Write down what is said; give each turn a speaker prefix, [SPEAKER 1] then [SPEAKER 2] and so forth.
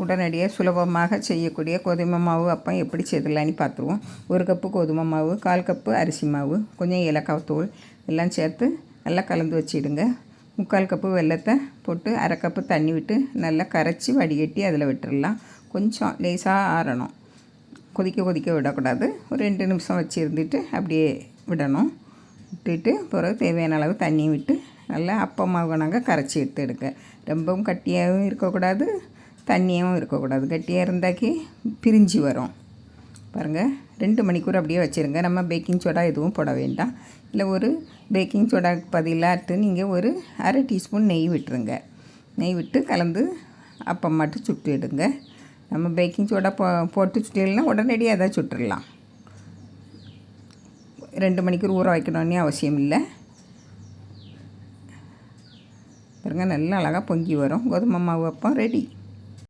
[SPEAKER 1] உடனடியாக சுலபமாக செய்யக்கூடிய கோதுமை மாவு அப்பம் எப்படி செய்யலான்னு பார்த்துருவோம். 1 கப்பு கோதுமை மாவு, 1/4 கப்பு அரிசி மாவு, கொஞ்சம் ஏலக்காய் தூள் எல்லாம் சேர்த்து நல்லா கலந்து வச்சிடுங்க. 3/4 கப்பு வெல்லத்தை போட்டு 1/2 கப்பு தண்ணி விட்டு நல்லா கரைச்சி வடிகட்டி அதில் விட்டுடலாம். கொஞ்சம் லேசாக ஆறணும். கொதிக்க விடக்கூடாது. ஒரு 2 நிமிஷம் வச்சு இருந்துட்டு அப்படியே விடணும். விட்டுட்டு பிறகு தேவையான அளவு தண்ணி விட்டு நல்லா அப்பமாவை நாங்கள் கரைச்சி எடுத்துடுங்க. ரொம்பவும் கட்டியாகவும் இருக்கக்கூடாது, தண்ணியாகவும் இருக்கக்கூடாது. கட்டியாக இருந்தாக்கி பிரிஞ்சு வரும். பாருங்கள், 2 மணிக்கூர் அப்படியே வச்சுருங்க. நம்ம பேக்கிங் சோடா எதுவும் போட வேண்டாம். இல்லை ஒரு பேக்கிங் சோடாக்கு பதிலாட்டு நீங்கள் ஒரு 1/2 டீஸ்பூன் நெய் விட்டுருங்க. நெய் விட்டு கலந்து அப்பம் மட்டும் சுட்டு எடுங்க. நம்ம பேக்கிங் சோடா போட்டு சுட்டினா உடனடியாக அதை சுட்டுடலாம். 2 மணிக்கூர் ஊற வைக்கணும்னு அவசியம் இல்லை. பாருங்கள், நல்லா அழகாக பொங்கி வரும். கோதுமை மாவு அப்பம் ரெடி.